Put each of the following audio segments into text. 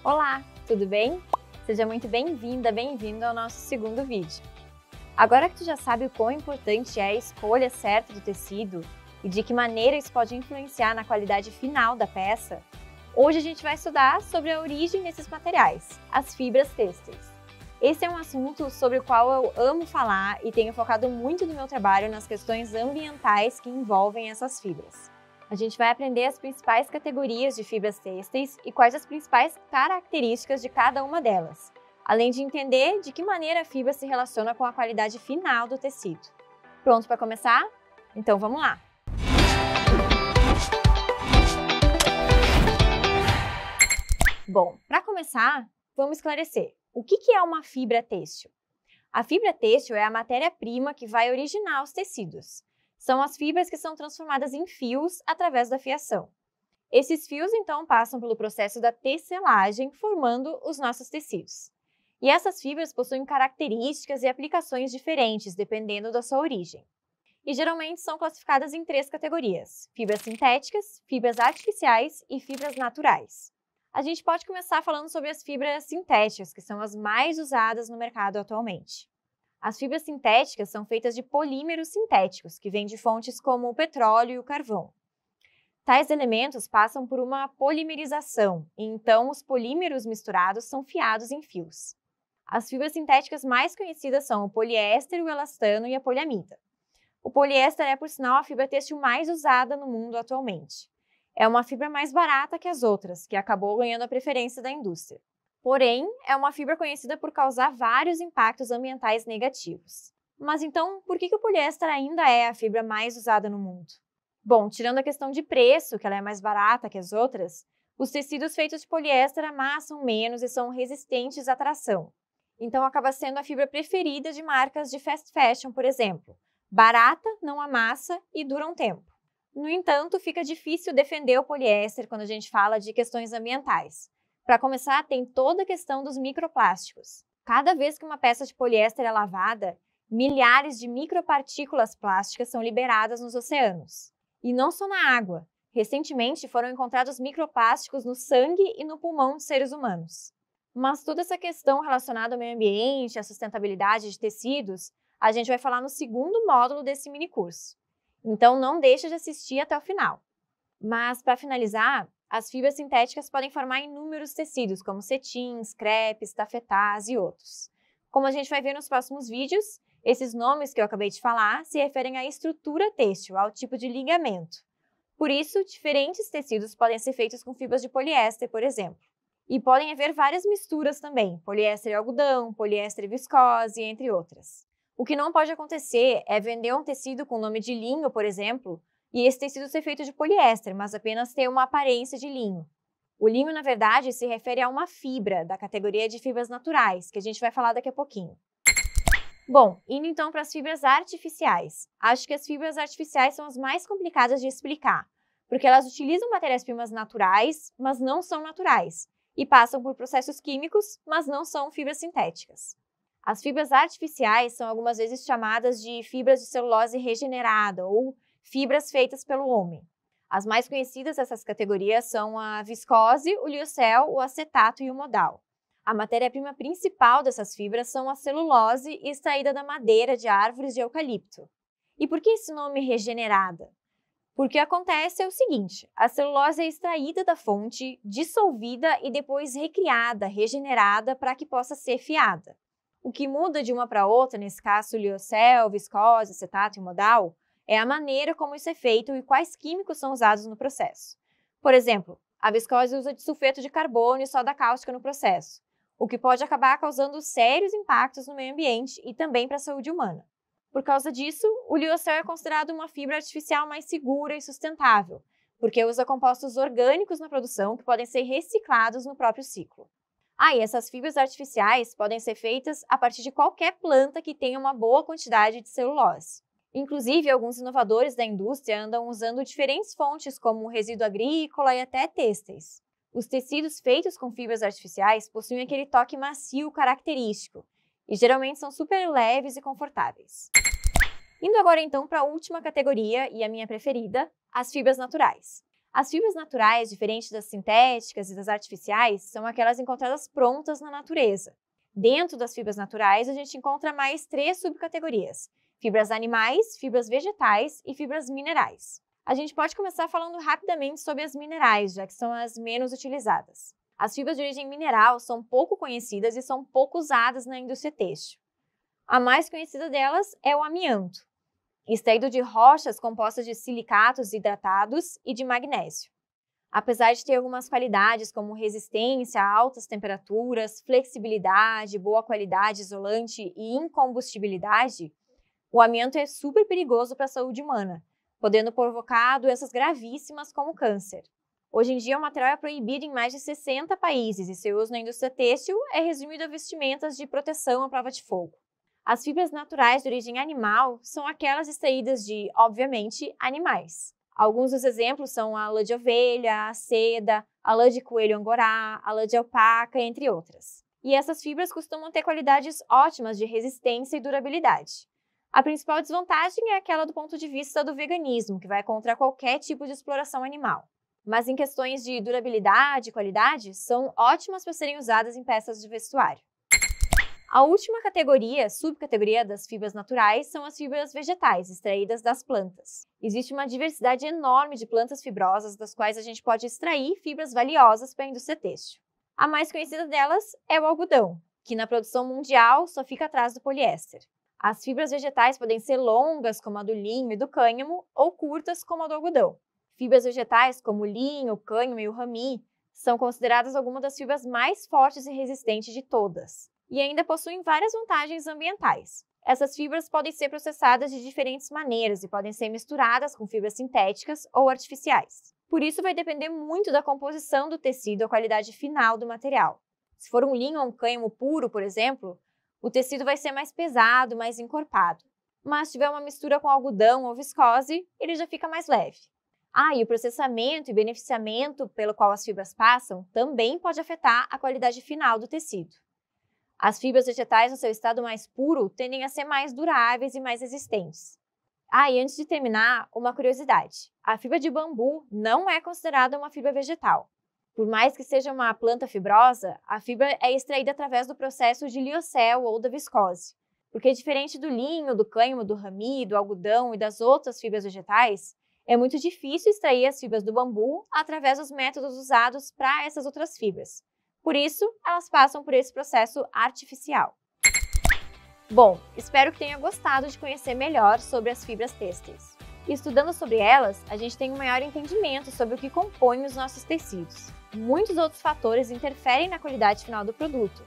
Olá, tudo bem? Seja muito bem-vinda, bem-vindo ao nosso segundo vídeo. Agora que tu já sabe o quão importante é a escolha certa do tecido e de que maneira isso pode influenciar na qualidade final da peça, hoje a gente vai estudar sobre a origem desses materiais, as fibras têxteis. Esse é um assunto sobre o qual eu amo falar e tenho focado muito no meu trabalho nas questões ambientais que envolvem essas fibras. A gente vai aprender as principais categorias de fibras têxteis e quais as principais características de cada uma delas, além de entender de que maneira a fibra se relaciona com a qualidade final do tecido. Pronto para começar? Então vamos lá! Bom, para começar, vamos esclarecer. O que é uma fibra têxtil? A fibra têxtil é a matéria-prima que vai originar os tecidos. São as fibras que são transformadas em fios através da fiação. Esses fios, então, passam pelo processo da tecelagem, formando os nossos tecidos. E essas fibras possuem características e aplicações diferentes, dependendo da sua origem. E geralmente são classificadas em 3 categorias: fibras sintéticas, fibras artificiais e fibras naturais. A gente pode começar falando sobre as fibras sintéticas, que são as mais usadas no mercado atualmente. As fibras sintéticas são feitas de polímeros sintéticos, que vêm de fontes como o petróleo e o carvão. Tais elementos passam por uma polimerização, e então os polímeros misturados são fiados em fios. As fibras sintéticas mais conhecidas são o poliéster, o elastano e a poliamida. O poliéster é, por sinal, a fibra têxtil mais usada no mundo atualmente. É uma fibra mais barata que as outras, que acabou ganhando a preferência da indústria. Porém, é uma fibra conhecida por causar vários impactos ambientais negativos. Mas então, por que o poliéster ainda é a fibra mais usada no mundo? Bom, tirando a questão de preço, que ela é mais barata que as outras, os tecidos feitos de poliéster amassam menos e são resistentes à tração. Então, acaba sendo a fibra preferida de marcas de fast fashion, por exemplo. Barata, não amassa e dura um tempo. No entanto, fica difícil defender o poliéster quando a gente fala de questões ambientais. Para começar, tem toda a questão dos microplásticos. Cada vez que uma peça de poliéster é lavada, milhares de micropartículas plásticas são liberadas nos oceanos. E não só na água. Recentemente foram encontrados microplásticos no sangue e no pulmão de seres humanos. Mas toda essa questão relacionada ao meio ambiente, à sustentabilidade de tecidos, a gente vai falar no segundo módulo desse minicurso. Então não deixa de assistir até o final. Mas, para finalizar, as fibras sintéticas podem formar inúmeros tecidos, como cetins, crepes, tafetás e outros. Como a gente vai ver nos próximos vídeos, esses nomes que eu acabei de falar se referem à estrutura têxtil, ao tipo de ligamento. Por isso, diferentes tecidos podem ser feitos com fibras de poliéster, por exemplo. E podem haver várias misturas também, poliéster e algodão, poliéster e viscose, entre outras. O que não pode acontecer é vender um tecido com o nome de linho, por exemplo, e esse tecido ser feito de poliéster, mas apenas ter uma aparência de linho. O linho, na verdade, se refere a uma fibra da categoria de fibras naturais, que a gente vai falar daqui a pouquinho. Bom, indo então para as fibras artificiais. Acho que as fibras artificiais são as mais complicadas de explicar, porque elas utilizam matérias-primas naturais, mas não são naturais, e passam por processos químicos, mas não são fibras sintéticas. As fibras artificiais são algumas vezes chamadas de fibras de celulose regenerada ou fibras feitas pelo homem. As mais conhecidas dessas categorias são a viscose, o liocel, o acetato e o modal. A matéria-prima principal dessas fibras são a celulose extraída da madeira de árvores de eucalipto. E por que esse nome regenerada? Porque acontece é o seguinte: a celulose é extraída da fonte, dissolvida e depois recriada, regenerada para que possa ser fiada. O que muda de uma para outra, nesse caso o liocel, viscose, acetato e modal, é a maneira como isso é feito e quais químicos são usados no processo. Por exemplo, a viscose usa disulfeto de carbono e soda cáustica no processo, o que pode acabar causando sérios impactos no meio ambiente e também para a saúde humana. Por causa disso, o liocel é considerado uma fibra artificial mais segura e sustentável, porque usa compostos orgânicos na produção que podem ser reciclados no próprio ciclo. E essas fibras artificiais podem ser feitas a partir de qualquer planta que tenha uma boa quantidade de celulose. Inclusive, alguns inovadores da indústria andam usando diferentes fontes como resíduo agrícola e até têxteis. Os tecidos feitos com fibras artificiais possuem aquele toque macio característico e geralmente são super leves e confortáveis. Indo agora então para a última categoria e a minha preferida, as fibras naturais. As fibras naturais, diferentes das sintéticas e das artificiais, são aquelas encontradas prontas na natureza. Dentro das fibras naturais, a gente encontra mais 3 subcategorias: fibras animais, fibras vegetais e fibras minerais. A gente pode começar falando rapidamente sobre as minerais, já que são as menos utilizadas. As fibras de origem mineral são pouco conhecidas e são pouco usadas na indústria têxtil. A mais conhecida delas é o amianto, extraído de rochas compostas de silicatos hidratados e de magnésio. Apesar de ter algumas qualidades como resistência a altas temperaturas, flexibilidade, boa qualidade isolante e incombustibilidade, o amianto é super perigoso para a saúde humana, podendo provocar doenças gravíssimas como câncer. Hoje em dia, o material é proibido em mais de 60 países e seu uso na indústria têxtil é resumido a vestimentas de proteção à prova de fogo. As fibras naturais de origem animal são aquelas extraídas de, obviamente, animais. Alguns dos exemplos são a lã de ovelha, a seda, a lã de coelho angorá, a lã de alpaca, entre outras. E essas fibras costumam ter qualidades ótimas de resistência e durabilidade. A principal desvantagem é aquela do ponto de vista do veganismo, que vai contra qualquer tipo de exploração animal. Mas em questões de durabilidade e qualidade, são ótimas para serem usadas em peças de vestuário. A última subcategoria das fibras naturais são as fibras vegetais, extraídas das plantas. Existe uma diversidade enorme de plantas fibrosas, das quais a gente pode extrair fibras valiosas para a indústria têxtil. A mais conhecida delas é o algodão, que na produção mundial só fica atrás do poliéster. As fibras vegetais podem ser longas, como a do linho e do cânhamo, ou curtas, como a do algodão. Fibras vegetais, como o linho, o cânhamo e o rami, são consideradas algumas das fibras mais fortes e resistentes de todas. E ainda possuem várias vantagens ambientais. Essas fibras podem ser processadas de diferentes maneiras e podem ser misturadas com fibras sintéticas ou artificiais. Por isso, vai depender muito da composição do tecido e a qualidade final do material. Se for um linho ou um cânhamo puro, por exemplo, o tecido vai ser mais pesado, mais encorpado. Mas se tiver uma mistura com algodão ou viscose, ele já fica mais leve. E o processamento e beneficiamento pelo qual as fibras passam também pode afetar a qualidade final do tecido. As fibras vegetais, no seu estado mais puro, tendem a ser mais duráveis e mais resistentes. E antes de terminar, uma curiosidade. A fibra de bambu não é considerada uma fibra vegetal. Por mais que seja uma planta fibrosa, a fibra é extraída através do processo de liocel ou da viscose. Porque diferente do linho, do cânhamo, do rami, do algodão e das outras fibras vegetais, é muito difícil extrair as fibras do bambu através dos métodos usados para essas outras fibras. Por isso, elas passam por esse processo artificial. Bom, espero que tenha gostado de conhecer melhor sobre as fibras têxteis. E estudando sobre elas, a gente tem um maior entendimento sobre o que compõe os nossos tecidos. Muitos outros fatores interferem na qualidade final do produto,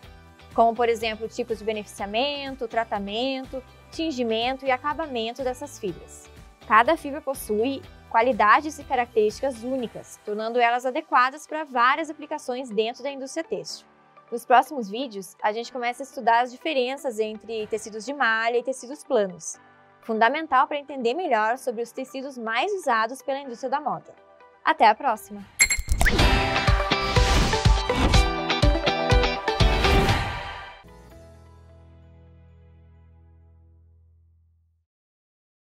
como, por exemplo, tipos de beneficiamento, tratamento, tingimento e acabamento dessas fibras. Cada fibra possui qualidades e características únicas, tornando elas adequadas para várias aplicações dentro da indústria têxtil. Nos próximos vídeos, a gente começa a estudar as diferenças entre tecidos de malha e tecidos planos, fundamental para entender melhor sobre os tecidos mais usados pela indústria da moda. Até a próxima!